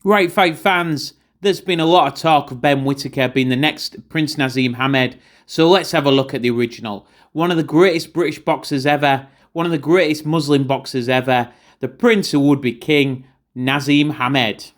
Right, fight fans, there's been a lot of talk of Ben Whittaker being the next Prince Naseem Hamed, so let's have a look at the original. One of the greatest British boxers ever, one of the greatest Muslim boxers ever, the Prince who would be King, Naseem Hamed.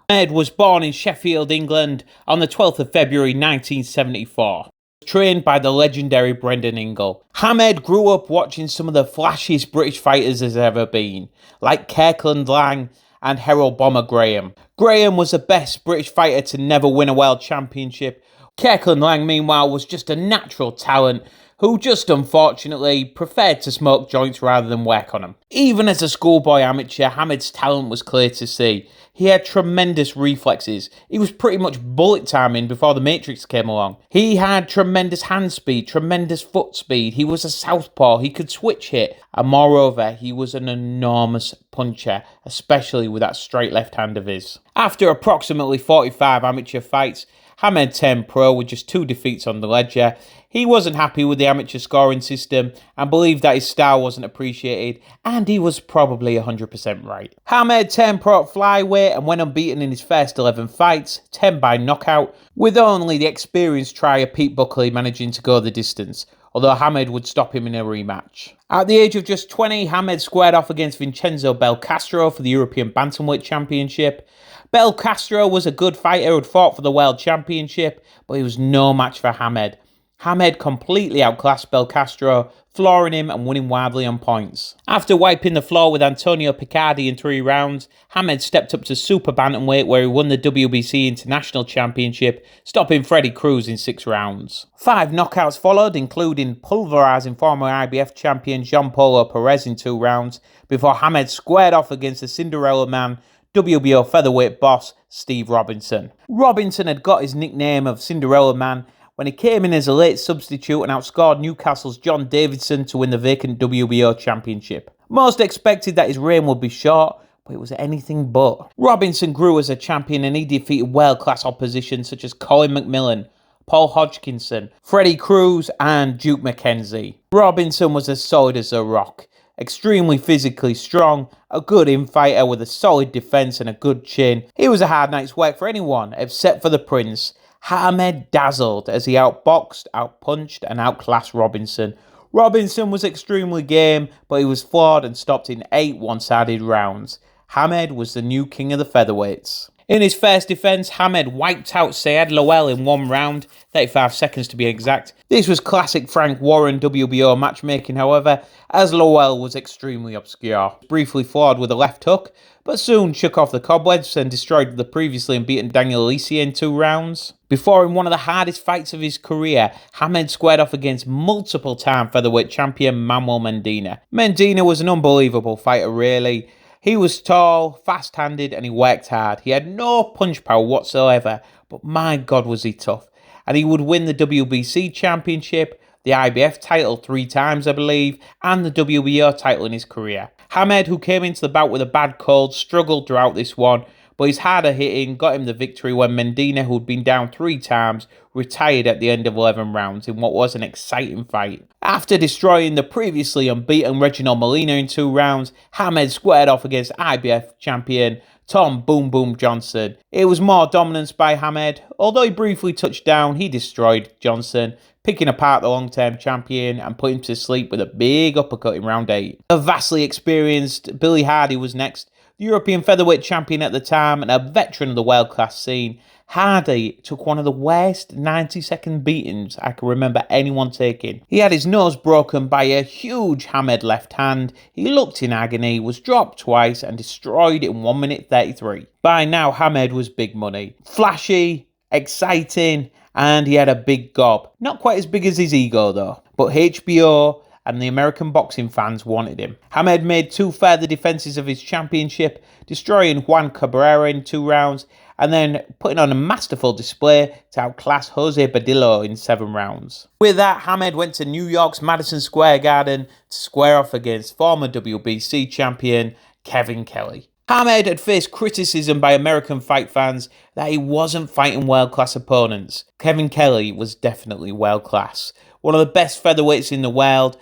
Hamed was born in Sheffield, England on the 12th of February 1974. Trained by the legendary Brendan Ingle. Hamed grew up watching some of the flashiest British fighters there's ever been, like Kirkland Lang and Harold Bomber Graham. Graham was the best British fighter to never win a world championship. Kirkland Lang, meanwhile, was just a natural talent who just unfortunately preferred to smoke joints rather than work on them. Even as a schoolboy amateur, Hamed's talent was clear to see. He had tremendous reflexes. He was pretty much bullet timing before the Matrix came along. He had tremendous hand speed, tremendous foot speed. He was a southpaw. He could switch hit. And moreover, he was an enormous puncher, especially with that straight left hand of his. After approximately 45 amateur fights, Hamed turned pro with just 2 defeats on the ledger. He wasn't happy with the amateur scoring system and believed that his style wasn't appreciated, and he was probably 100% right. Hamed turned pro at flyweight and went unbeaten in his first 11 fights, 10 by knockout, with only the experienced trier Pete Buckley managing to go the distance, although Hamed would stop him in a rematch. At the age of just 20, Hamed squared off against Vincenzo Belcastro for the European Bantamweight Championship. Belcastro was a good fighter who had fought for the World Championship, but he was no match for Hamed. Hamed completely outclassed Belcastro, flooring him and winning widely on points. After wiping the floor with Antonio Picardi in 3 rounds, Hamed stepped up to Super Bantamweight where he won the WBC International Championship, stopping Freddie Cruz in 6 rounds. 5 knockouts followed, including pulverising former IBF champion Jean Paulo Perez in 2 rounds, before Hamed squared off against the Cinderella Man, WBO featherweight boss Steve Robinson. Robinson had got his nickname of Cinderella Man when he came in as a late substitute and outscored Newcastle's John Davidson to win the vacant WBO championship. Most expected that his reign would be short, but it was anything but. Robinson grew as a champion and he defeated world-class opposition such as Colin McMillan, Paul Hodgkinson, Freddie Cruz and Duke McKenzie. Robinson was as solid as a rock. Extremely physically strong, a good infighter with a solid defence and a good chin. He was a hard night's work for anyone except for the Prince. Hamed dazzled as he outboxed, outpunched and outclassed Robinson. Robinson was extremely game, but he was flawed and stopped in 8 one-sided rounds. Hamed was the new king of the featherweights. In his first defence, Hamed wiped out Sayed Lowell in 1 round, 35 seconds to be exact. This was classic Frank Warren WBO matchmaking, however, as Lowell was extremely obscure. Briefly flawed with a left hook, but soon shook off the cobwebs and destroyed the previously unbeaten Daniel Alisi in 2 rounds. Before in one of the hardest fights of his career, Hamed squared off against multiple-time featherweight champion Manuel Mendina. Mendina was an unbelievable fighter, really. He was tall, fast-handed, and he worked hard. He had no punch power whatsoever, but my God was he tough. And he would win the WBC championship, the IBF title 3 times, I believe, and the WBO title in his career. Hamed, who came into the bout with a bad cold, struggled throughout this one, but his harder hitting got him the victory when Mendina, who had been down 3 times, retired at the end of 11 rounds in what was an exciting fight. After destroying the previously unbeaten Reginald Molina in 2 rounds, Hamed squared off against IBF champion Tom Boom Boom Johnson. It was more dominance by Hamed. Although he briefly touched down, he destroyed Johnson, picking apart the long-term champion and put him to sleep with a big uppercut in round 8. A vastly experienced Billy Hardy was next, the European featherweight champion at the time and a veteran of the world-class scene. Hardy took one of the worst 90-second beatings I can remember anyone taking. He had his nose broken by a huge Hamed left hand, he looked in agony, was dropped twice and destroyed in 1 minute 33. By now Hamed was big money. Flashy, exciting, and he had a big gob. Not quite as big as his ego though, but HBO and the American boxing fans wanted him. Hamed made 2 further defences of his championship, destroying Juan Cabrera in 2 rounds, and then putting on a masterful display to outclass Jose Badillo in 7 rounds. With that, Hamed went to New York's Madison Square Garden to square off against former WBC champion Kevin Kelly. Hamed had faced criticism by American fight fans that he wasn't fighting world-class opponents. Kevin Kelly was definitely world-class. One of the best featherweights in the world,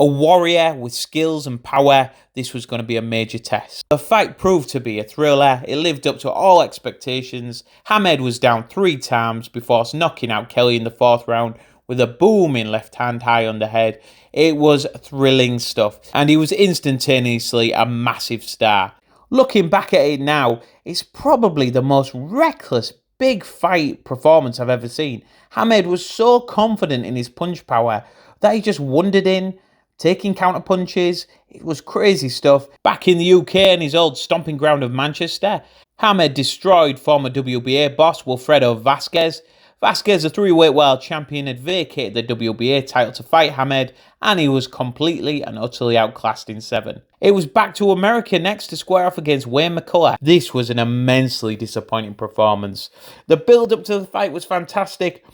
A warrior with skills and power, this was going to be a major test. The fight proved to be a thriller. It lived up to all expectations. Hamed was down 3 times before knocking out Kelly in the 4th round with a booming left hand high on the head. It was thrilling stuff, and he was instantaneously a massive star. Looking back at it now, it's probably the most reckless big fight performance I've ever seen. Hamed was so confident in his punch power that he just wandered in, taking counter punches. It was crazy stuff. Back in the UK and his old stomping ground of Manchester, Hamed destroyed former WBA boss Wilfredo Vasquez. Vasquez, a 3-weight world champion, had vacated the WBA title to fight Hamed, and he was completely and utterly outclassed in 7. It was back to America next to square off against Wayne McCullough. This was an immensely disappointing performance. The build-up to the fight was fantastic.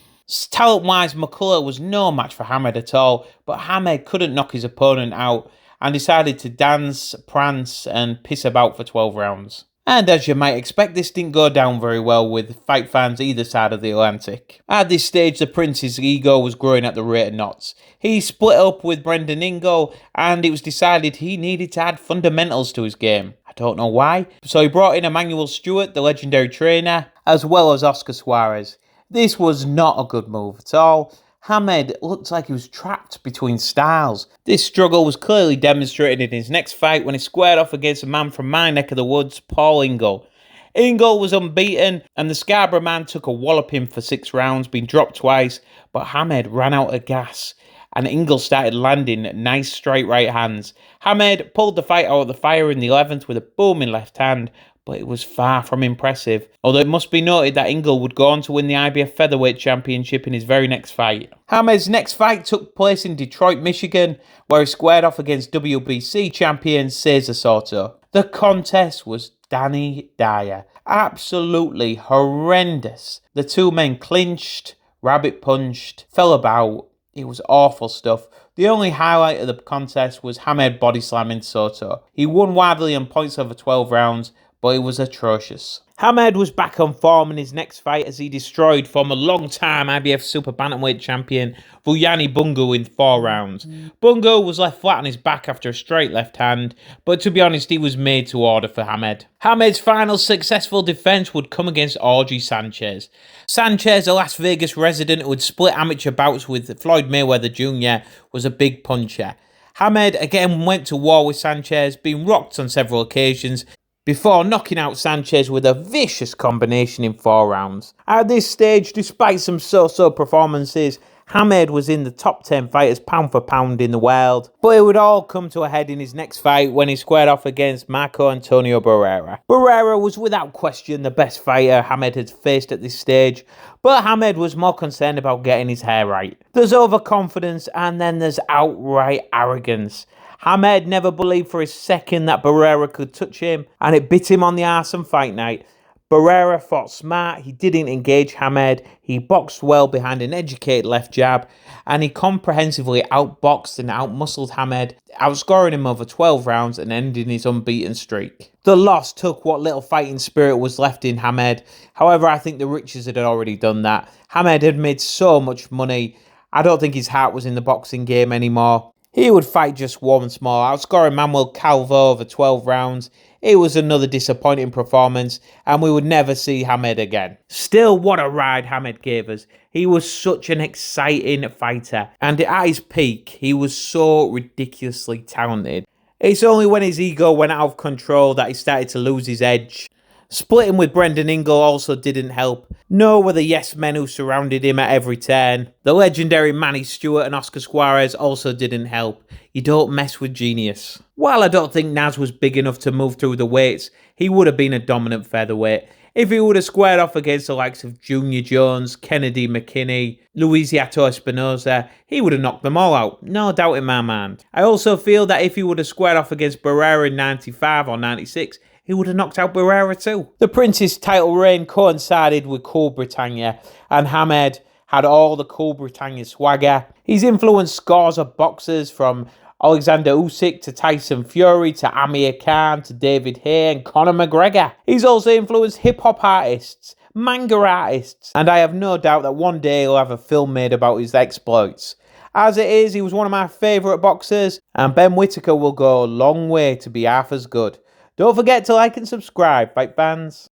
Talent-wise, McCullough was no match for Hamed at all, but Hamed couldn't knock his opponent out and decided to dance, prance, and piss about for 12 rounds. And as you might expect, this didn't go down very well with fight fans either side of the Atlantic. At this stage, the Prince's ego was growing at the rate of knots. He split up with Brendan Ingle, and it was decided he needed to add fundamentals to his game. I don't know why. So he brought in Emmanuel Stewart, the legendary trainer, as well as Oscar Suarez. This was not a good move at all. Hamed looked like he was trapped between styles. This struggle was clearly demonstrated in his next fight when he squared off against a man from my neck of the woods, Paul Ingle. Ingle was unbeaten, and the Scarborough man took a walloping for 6 rounds, being dropped twice, but Hamed ran out of gas, and Ingle started landing nice straight right hands. Hamed pulled the fight out of the fire in the 11th with a booming left hand, but it was far from impressive. Although it must be noted that Ingle would go on to win the IBF Featherweight Championship in his very next fight. Hamed's next fight took place in Detroit, Michigan, where he squared off against WBC champion Cesar Soto. The contest was Danny Dyer. Absolutely horrendous. The two men clinched, rabbit punched, fell about. It was awful stuff. The only highlight of the contest was Hamed body slamming Soto. He won widely on points over 12 rounds, but it was atrocious. Hamed was back on form in his next fight as he destroyed former long-time IBF Super Bantamweight champion Vuyani Bungu in 4 rounds. Bungu was left flat on his back after a straight left hand, but to be honest, he was made to order for Hamed. Hamed's final successful defense would come against Audrey Sanchez. Sanchez, a Las Vegas resident who had split amateur bouts with Floyd Mayweather Jr., was a big puncher. Hamed again went to war with Sanchez, being rocked on several occasions, before knocking out Sanchez with a vicious combination in 4 rounds. At this stage, despite some so-so performances, Hamed was in the top 10 fighters pound for pound in the world, but it would all come to a head in his next fight when he squared off against Marco Antonio Barrera. Barrera was without question the best fighter Hamed had faced at this stage, but Hamed was more concerned about getting his hair right. There's overconfidence and then there's outright arrogance. Hamed never believed for a second that Barrera could touch him, and it bit him on the arse on fight night. Barrera fought smart, he didn't engage Hamed, he boxed well behind an educated left jab, and he comprehensively outboxed and outmuscled Hamed, outscoring him over 12 rounds and ending his unbeaten streak. The loss took what little fighting spirit was left in Hamed. However, I think the riches had already done that. Hamed had made so much money, I don't think his heart was in the boxing game anymore. He would fight just once more, outscoring Manuel Calvo over 12 rounds. It was another disappointing performance, and we would never see Hamed again. Still, what a ride Hamed gave us. He was such an exciting fighter, and at his peak, he was so ridiculously talented. It's only when his ego went out of control that he started to lose his edge. Splitting with Brendan Ingle also didn't help. Nor were the yes men who surrounded him at every turn. The legendary Manny Stewart and Oscar Suarez also didn't help. You don't mess with genius. While I don't think Naz was big enough to move through the weights, he would have been a dominant featherweight. If he would have squared off against the likes of Junior Jones, Kennedy McKinney, Luisiato Espinosa, he would have knocked them all out. No doubt in my mind. I also feel that if he would have squared off against Barrera in 95 or 96, he would have knocked out Barrera too. The Prince's title reign coincided with Cool Britannia, and Hamed had all the Cool Britannia swagger. He's influenced scores of boxers from Alexander Usyk to Tyson Fury to Amir Khan to David Haye and Conor McGregor. He's also influenced hip-hop artists, manga artists, and I have no doubt that one day he'll have a film made about his exploits. As it is, he was one of my favourite boxers, and Ben Whittaker will go a long way to be half as good. Don't forget to like and subscribe, fight fans.